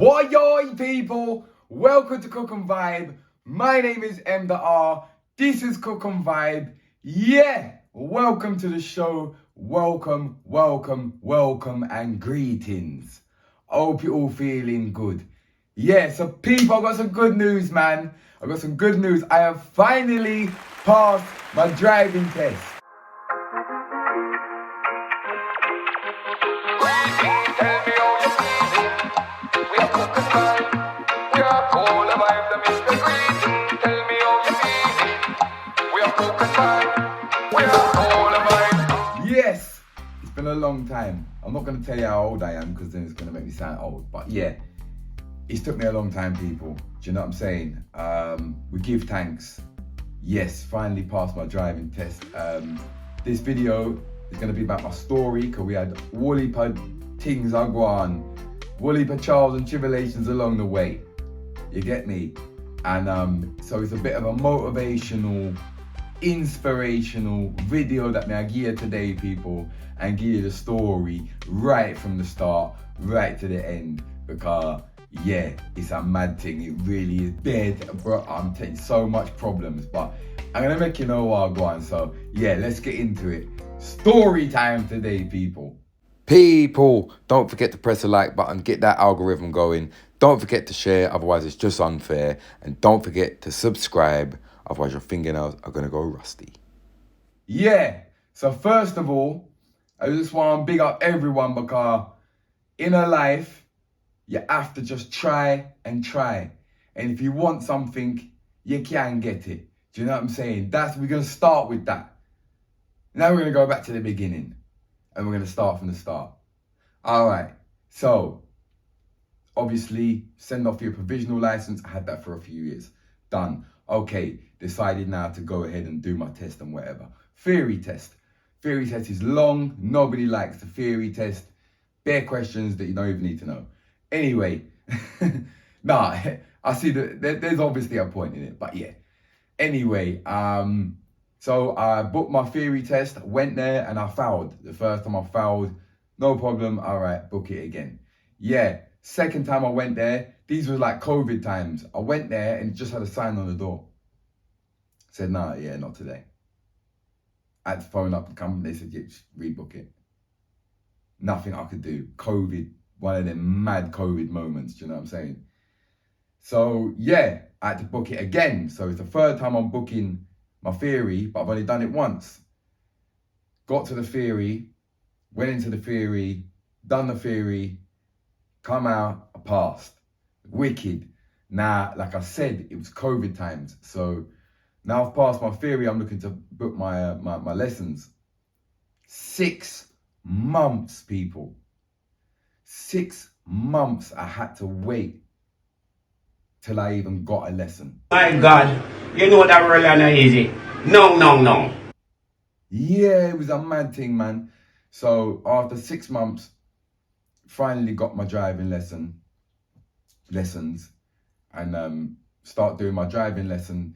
Boy, yo, people, welcome to Cook and Vibe. My name is M the R. This is Cook and Vibe. Yeah, welcome to the show. Welcome, and greetings. Hope you're all feeling good. Yeah, so people, I've got some good news, man. I've got some good news. I have finally passed my driving test. Yes, it's been a long time. I'm not going to tell you how old I am because then it's going to make me sound old. But yeah, it's took me a long time, people. Do you know what I'm saying? We give thanks. Yes, finally passed my driving test. This video is going to be about my story because we had all heap of things I go on, all heap of trials and tribulations along the way. You get me? And so it's a bit of a motivational, inspirational video that I give you today, people, and give you the story right from the start, right to the end, because yeah, it's a mad thing. It really is dead, bro. I'm taking so much problems, but I'm gonna make you know what I'm going. So yeah, let's get into it. Story time today, people. People, don't forget to press the like button, get that algorithm going. Don't forget to share, otherwise it's just unfair. And don't forget to subscribe, otherwise your fingernails are gonna go rusty. Yeah, so first of all, I just want to big up everyone because in a life, you have to just try and try. And if you want something, you can get it. Do you know what I'm saying? We're gonna start with that. Now we're gonna go back to the beginning and we're gonna start from the start. All right, so obviously send off your provisional license. I had that for a few years. Done. Okay, decided now to go ahead and do my test and whatever. Theory test. Theory test is long. Nobody likes the theory test. Bare questions that you don't even need to know. Anyway, nah, I see that there's obviously a point in it, but yeah. Anyway, so I booked my theory test, went there and I failed. The first time I failed, no problem. All right, book it again. Yeah. Second time I went there, these were like COVID times. I went there and it just had a sign on the door. Said, nah, yeah, not today. I had to phone up the company. They said, yeah, just rebook it. Nothing I could do. COVID, one of them mad COVID moments, do you know what I'm saying? So yeah, I had to book it again. So it's the third time I'm booking my theory, but I've only done it once. Got to the theory, went into the theory, done the theory, come out, I passed. Wicked. Now, like I said, it was COVID times. So now I've passed my theory, I'm looking to book my lessons. 6 months, people. 6 months I had to wait till I even got a lesson. My God, you know that really not easy. No. Yeah, it was a mad thing, man. So after 6 months, finally got my driving lessons and start doing my driving lesson.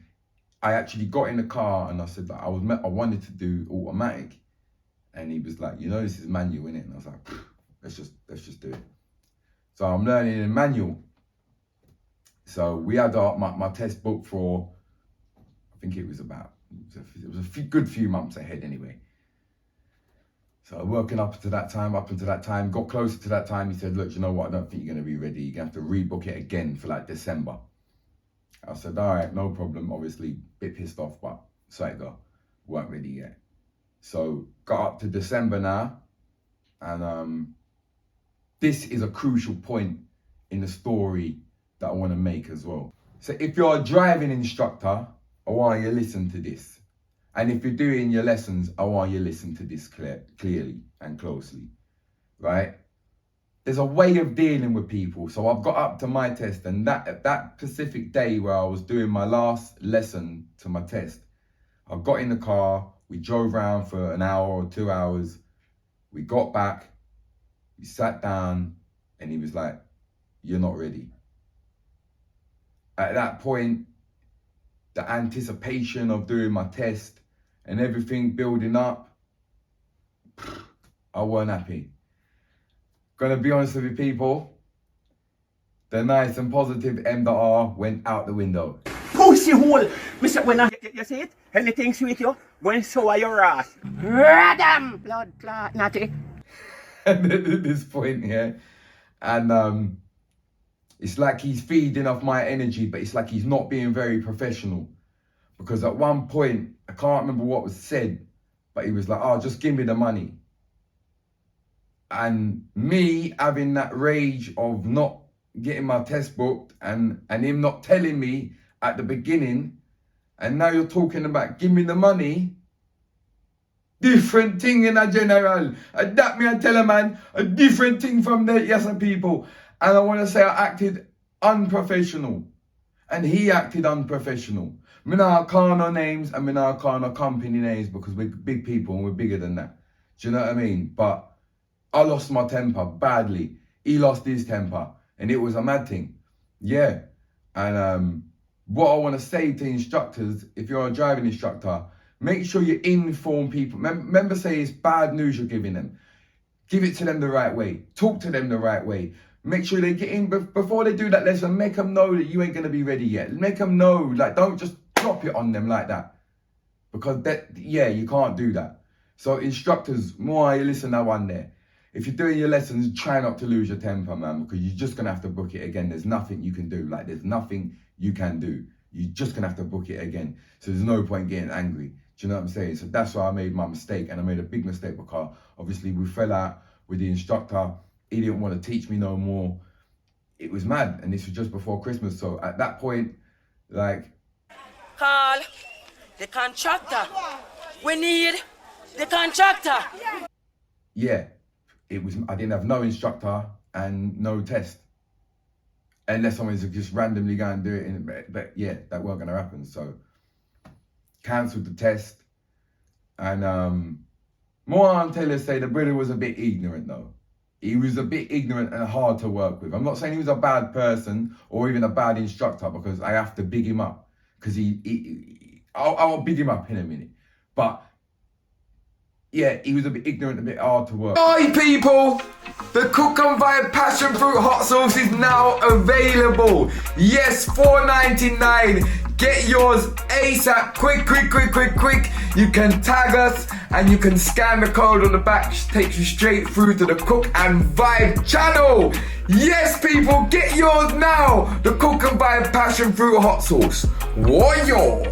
I actually got in the car and I said that I wanted to do automatic, and he was like, you know, this is manual, innit? And I was like, let's just do it. So I'm learning in manual. So we had my test booked for, I think it was a good few months ahead anyway. So working up until that time, got closer to that time, he said, look, you know what, I don't think you're going to be ready. You're going to have to rebook it again for like December. I said, all right, no problem. Obviously, a bit pissed off, but so I go, weren't ready yet. So got up to December now, and this is a crucial point in the story that I want to make as well. So if you're a driving instructor, I want you to listen to this. And if you're doing your lessons, I want you to listen to this clearly and closely, right? There's a way of dealing with people. So I've got up to my test, and that specific day where I was doing my last lesson to my test, I got in the car, we drove around for an hour or 2 hours, we got back, we sat down, and he was like, you're not ready. At that point, the anticipation of doing my test and everything building up, I weren't happy. Gonna be honest with you, people, the nice and positive M.R. went out the window. Pussy hole. Mister, when you see it? Anything sweet you? When sour your ass. Radam. Blood clot, natty. And at this point, yeah. And it's like he's feeding off my energy, but it's like he's not being very professional. Because at one point, I can't remember what was said, but he was like, oh, just give me the money. And me having that rage of not getting my test booked and him not telling me at the beginning, and now you're talking about give me the money. Different thing in a general. And that me I tell a man, a different thing from the yes people. And I want to say I acted unprofessional. And he acted unprofessional. Me not call no names and me not call no company names because we're big people and we're bigger than that. Do you know what I mean? But I lost my temper badly. He lost his temper. And it was a mad thing. Yeah. And what I want to say to instructors, if you're a driving instructor, make sure you inform people. Remember, say it's bad news you're giving them. Give it to them the right way. Talk to them the right way. Make sure they get in before they do that lesson. Make them know that you ain't going to be ready yet. Make them know, like, don't just drop it on them like that. Because you can't do that. So instructors, more you listen to that one there. If you're doing your lessons, try not to lose your temper, man, because you're just going to have to book it again. There's nothing you can do. Like, there's nothing you can do. You're just going to have to book it again. So there's no point getting angry. Do you know what I'm saying? So that's why I made my mistake, and I made a big mistake because obviously we fell out with the instructor. He didn't want to teach me no more. It was mad, and this was just before Christmas. So at that point, like... Call the contractor. We need the contractor. Yeah, it was. I didn't have no instructor and no test. Unless someone's just randomly go and do it. But yeah, that weren't going to happen. So cancelled the test. And more on Taylor say the brother was a bit ignorant though. He was a bit ignorant and hard to work with. I'm not saying he was a bad person or even a bad instructor because I have to big him up. Because I'll big him up in a minute. But yeah, he was a bit ignorant, a bit hard to work. Hi people! The Cook and Vibe Passion Fruit Hot Sauce is now available. Yes, $4.99. Get yours ASAP, quick. You can tag us and you can scan the code on the back, which takes you straight through to the Cook and Vibe channel. Yes, people, get yours now. The Cook and Vibe Passion Fruit Hot Sauce. Woyo!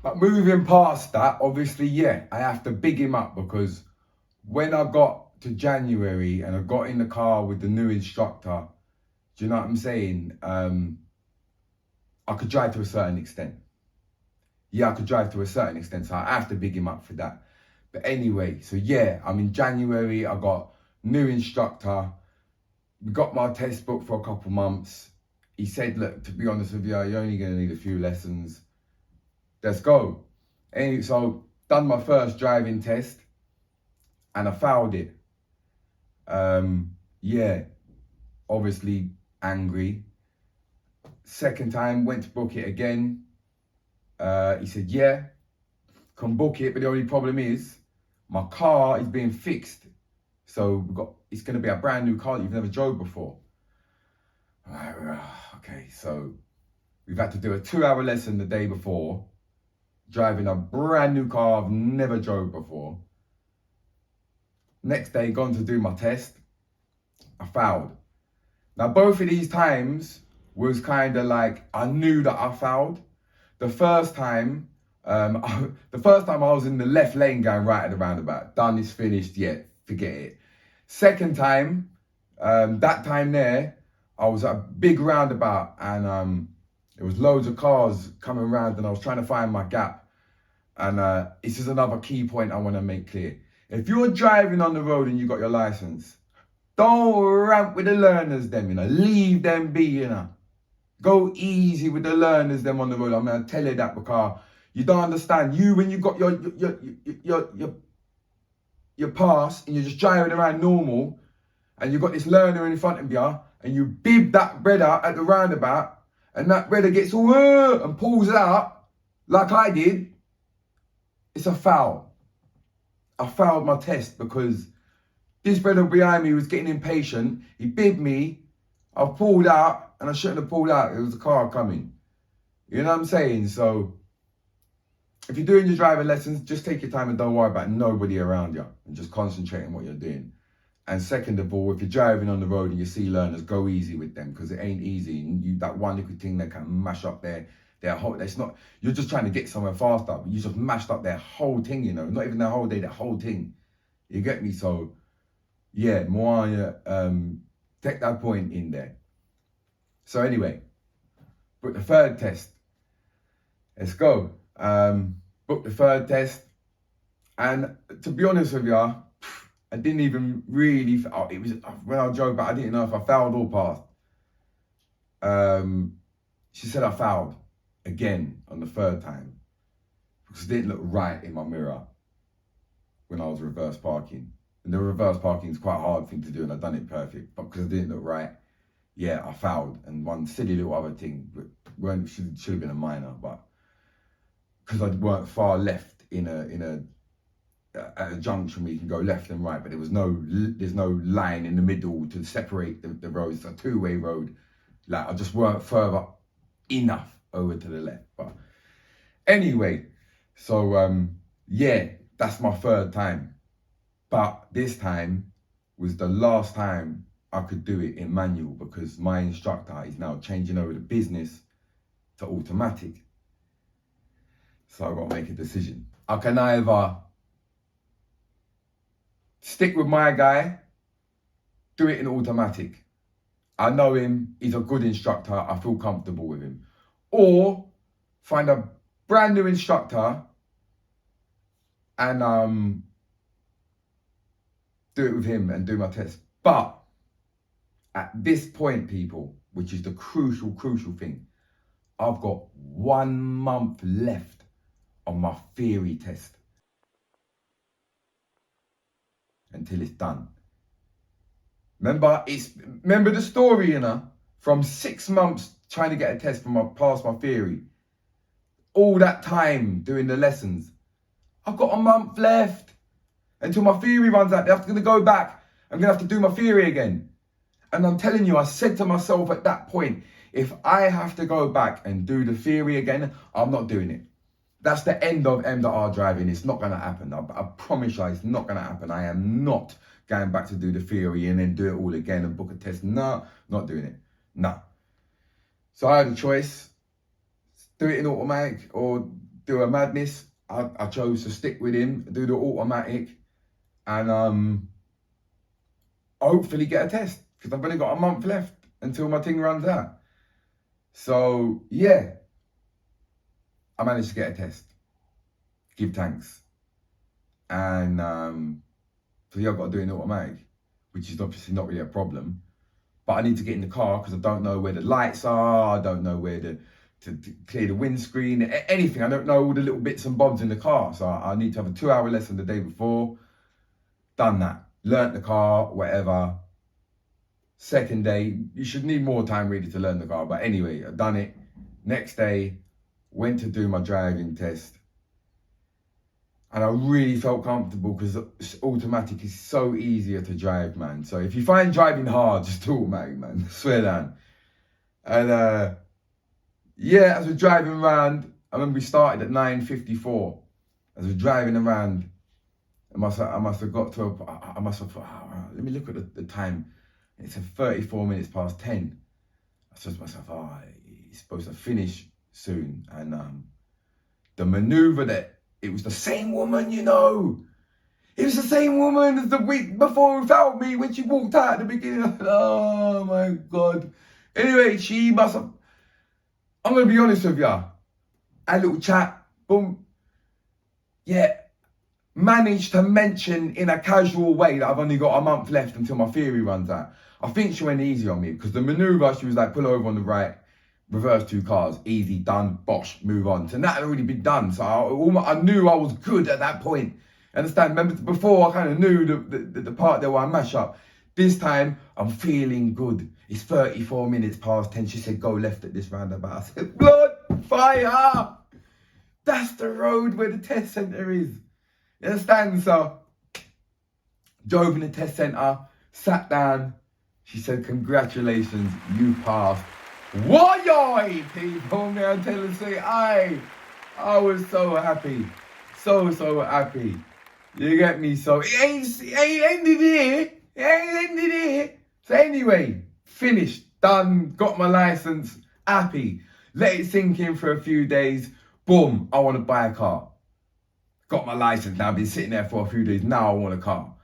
But moving past that, obviously, yeah, I have to big him up because when I got to January and I got in the car with the new instructor, do you know what I'm saying? I could drive to a certain extent. Yeah, I could drive to a certain extent, so I have to big him up for that. But anyway, so yeah, I'm in January, I got new instructor, we got my test booked for a couple months. He said, look, to be honest with you, you're only gonna need a few lessons. Let's go. Anyway, so done my first driving test and I failed it. Yeah, obviously angry. Second time, went to book it again. He said, yeah, can book it, but the only problem is my car is being fixed. So it's gonna be a brand new car that you've never drove before. Okay, so we've had to do a 2-hour lesson the day before, driving a brand new car I've never drove before. Next day, gone to do my test, I failed. Now, both of these times was kind of like, I knew that I failed. The first time I was in the left lane going right at the roundabout. Done, it's finished, yeah, forget it. Second time, that time there, I was at a big roundabout and there was loads of cars coming around and I was trying to find my gap. And this is another key point I want to make clear. If you're driving on the road and you got your license, don't ramp with the learners them, leave them be, Go easy with the learners them on the road. I'm going to tell you that because you don't understand. When you got your pass and you're just driving around normal and you got this learner in front of you and you bib that brother at the roundabout and that brother gets and pulls out like I did, it's a foul. I failed my test because This brother behind me was getting impatient. He bibbed me. I pulled out, and I shouldn't have pulled out. It was a car coming. You know what I'm saying? So, if you're doing your driving lessons, just take your time and don't worry about nobody around you. And just concentrate on what you're doing. And second of all, if you're driving on the road and you see learners, go easy with them, because it ain't easy. And that one little thing that can mash up their whole, it's not, you're just trying to get somewhere faster, but you just mashed up their whole thing, you know, not even their whole day, their whole thing. You get me? So, yeah, Moana, take that point in there. So anyway, book the third test. Let's go. Book the third test. And to be honest with you, I didn't even really, it was, when I drove back, I didn't know if I failed or passed. She said I failed again on the third time because it didn't look right in my mirror when I was reverse parking. And the reverse parking is quite a hard thing to do, and I've done it perfect, but because it didn't look right, yeah, I fouled. And one silly little other thing, should have been a minor, but because I weren't far left at a junction where you can go left and right, but there's no line in the middle to separate the roads. It's a two-way road. Like, I just weren't further enough over to the left. But anyway, so yeah, that's my third time. But this time was the last time I could do it in manual, because my instructor is now changing over the business to automatic. So I've got to make a decision. I can either stick with my guy, do it in automatic. I know him, he's a good instructor, I feel comfortable with him. Or find a brand new instructor and do it with him and do my test. But at this point, people, which is the crucial thing, I've got 1 month left on my theory test until it's done. Remember the story, you know, from 6 months trying to get a test past my theory. All that time doing the lessons. I've got a month left until my theory runs out. I'm going to go back. I'm going to have to do my theory again. And I'm telling you, I said to myself at that point, if I have to go back and do the theory again, I'm not doing it. That's the end of M.R driving. It's not going to happen. I promise you, it's not going to happen. I am not going back to do the theory and then do it all again and book a test. No, not doing it. No. So I had a choice. Do it in automatic or do a madness. I chose to stick with him, do the automatic, and hopefully get a test, because I've only got a month left until my thing runs out. So yeah, I managed to get a test. Give thanks. And so yeah, I've got to do it in automatic, which is obviously not really a problem. But I need to get in the car because I don't know where the lights are. I don't know where to clear the windscreen, anything. I don't know all the little bits and bobs in the car. So I need to have a 2-hour lesson the day before. Done that. Learnt the car, whatever. Second day, you should need more time really to learn the car. But anyway, I've done it. Next day, went to do my driving test. And I really felt comfortable because automatic is so easier to drive, man. So if you find driving hard, just do automatic, man. Swear down. And yeah, as we're driving around, I remember we started at 9:54. As we're driving around, I must have got to let me look at the time. It's 34 minutes past 10. I said to myself, he's supposed to finish soon. And the maneuver it was the same woman, you know. It was the same woman as the week before who found me when she walked out at the beginning. Oh my God. Anyway, she must have, I'm going to be honest with you. Had a little chat, boom. Yeah, managed to mention in a casual way that I've only got a month left until my theory runs out. I think she went easy on me because the maneuver, she was like, pull over on the right, reverse 2 cars, easy, done, bosh, move on. So that had already been done. So I knew I was good at that point. Understand? Remember before I kind of knew the part there where I mash up. This time I'm feeling good. It's 34 minutes past 10. She said, go left at this roundabout. I said, blood, fire. That's the road where the test centre is. You understand? So Drove in the test centre, sat down. She said, congratulations, you passed. Why, people, may I tell you, say, I was so happy. So happy. You get me? So it ain't ended here. It ain't ended here. So anyway, finished, done, got my license, happy. Let it sink in for a few days. Boom, I want to buy a car. Got my license now, been sitting there for a few days. Now I want a car.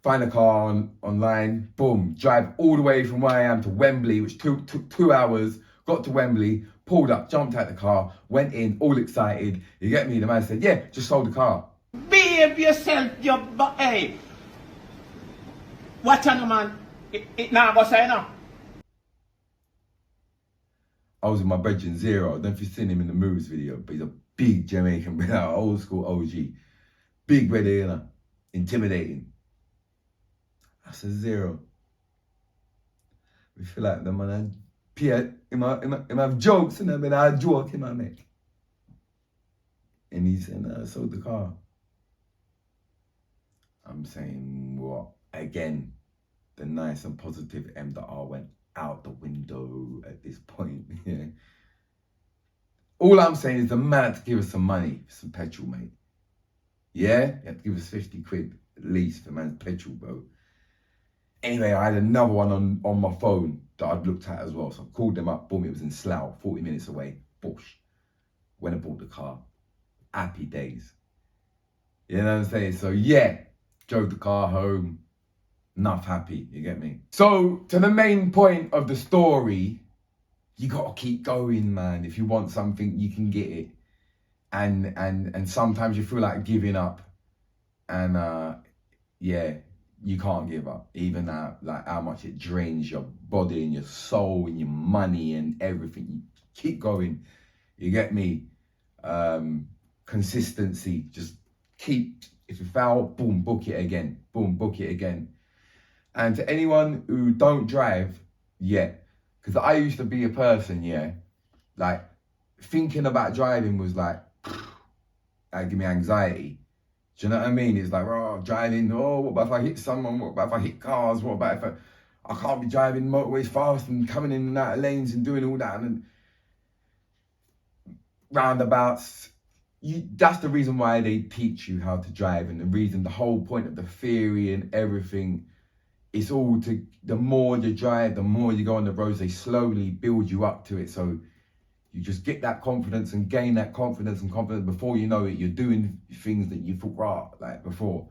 Find a car online, boom, drive all the way from where I am to Wembley, which took 2 hours, got to Wembley, pulled up, jumped out the car, went in, all excited. You get me? The man said, yeah, just sold the car. Behave yourself, hey. Watch on, man. It now go say no. I was with my brethren Zero. I don't know if you've seen him in the Moves video, but he's a big Jamaican brother, old school OG. Big brother, you know, intimidating. I said, Zero. We feel like the man him have jokes and then I joke him I make. And he said, I sold the car. I'm saying what? Again, the nice and positive M.R. went out the window at this point. Yeah. All I'm saying is the man had to give us some money, some petrol, mate. Yeah? He had to give us 50 quid at least for man's petrol, bro. Anyway, I had another one on my phone that I'd looked at as well. So I called them up, boom, it was in Slough, 40 minutes away. Bush. Went and bought the car. Happy days. You know what I'm saying? So yeah, drove the car home. Enough happy, you get me? So to the main point of the story, you gotta keep going, man. If you want something, you can get it. And sometimes you feel like giving up. And yeah, you can't give up. Even like how much it drains your body and your soul and your money and everything. You keep going. You get me? Consistency. Just keep, if you fail, boom, book it again. Boom, book it again. And to anyone who don't drive yet, because I used to be a person, yeah, like thinking about driving was like, that give me anxiety. Do you know what I mean? It's like, oh, driving, oh, what about if I hit someone? What about if I hit cars? What about if I can't be driving motorways fast and coming in and out of lanes and doing all that and roundabouts. That's the reason why they teach you how to drive, and the whole point of the theory and everything. It's all to, the more you drive, the more you go on the roads, they slowly build you up to it. So you just get that confidence and gain that confidence and confidence. Before you know it, you're doing things that you thought, right, like before.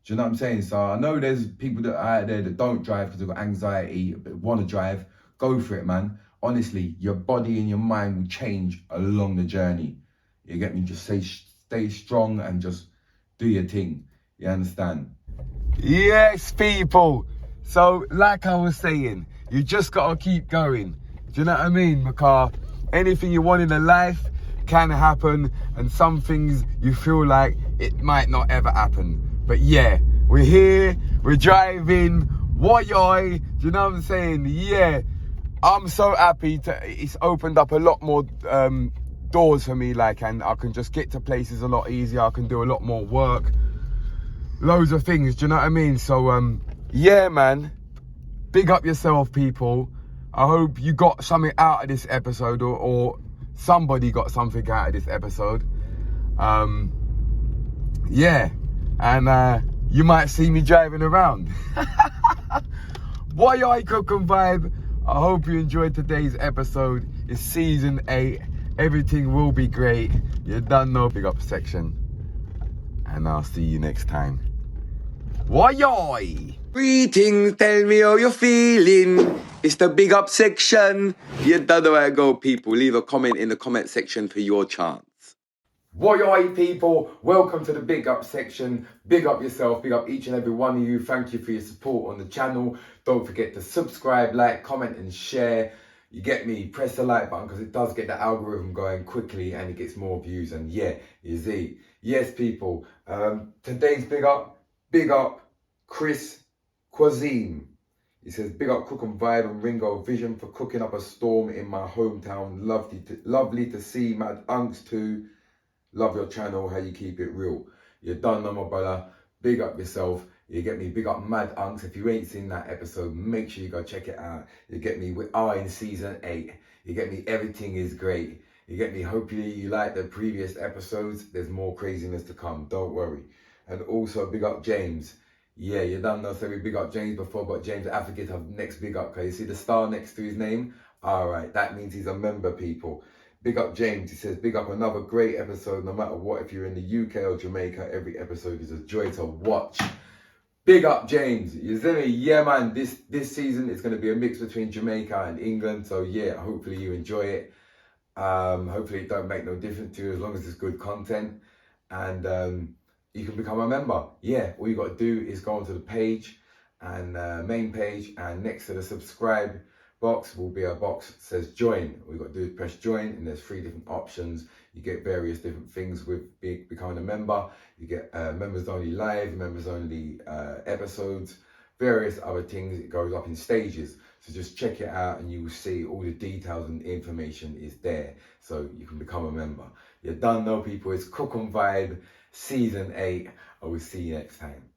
Do you know what I'm saying? So I know there's people that are out there that don't drive because they've got anxiety, but want to drive. Go for it, man. Honestly, your body and your mind will change along the journey. You get me? Just stay strong and just do your thing. You understand? Yes, people. So, like I was saying, you just got to keep going. Do you know what I mean? Because anything you want in a life can happen, and some things you feel like it might not ever happen. But yeah, we're here, we're driving, do you know what I'm saying? Yeah, I'm so happy it's opened up a lot more doors for me, like, and I can just get to places a lot easier. I can do a lot more work, loads of things, do you know what I mean? So yeah, man, big up yourself, people. I hope you got something out of this episode, or somebody got something out of this episode. Yeah, and you might see me driving around. Boy, I cook and vibe. I hope you enjoyed today's episode. It's season 8. Everything will be great. You don't know, big up section. And I'll see you next time. Why? Greetings, tell me how you're feeling. It's the big up section. You don't know where to go, people. Leave a comment in the comment section for your chance. Why, people? Welcome to the big up section. Big up yourself. Big up each and every one of you. Thank you for your support on the channel. Don't forget to subscribe, like, comment, and share. You get me? Press the like button because it does get the algorithm going quickly and it gets more views. And yeah, you see. Yes, people. Today's big up, Chris Quazim. He says, big up Cook and Vibe and Ringo. Vision for cooking up a storm in my hometown. Lovely to see Mad Unks too. Love your channel, how you keep it real. You done know, my brother. big up yourself. You get me, big up Mad Unks. If you ain't seen that episode, make sure you go check it out. You get me, we are in season 8. You get me, everything is great. You get me, hopefully you like the previous episodes. There's more craziness to come, don't worry. And also big up James. Yeah, you done know, so we big up James before, but James Advocate have next big up, because you see the star next to his name? Alright, that means he's a member, people. Big up James, he says, big up another great episode, no matter what, if you're in the UK or Jamaica, every episode is a joy to watch. Big up James, you see me? Yeah man, this season it's going to be a mix between Jamaica and England, so yeah, hopefully you enjoy it. Hopefully it don't make no difference to you, as long as it's good content. And you can become a member. Yeah, all you got to do is go onto the page, and main page, and next to the subscribe box will be a box that says join. All you got to do is press join, and there's 3 different options. You get various different things with becoming a member. You get members only live, members only episodes, various other things. It goes up in stages. So just check it out and you will see all the details and information is there. So you can become a member. You done know, people, it's Cook and Vibe Season 8. I will see you next time.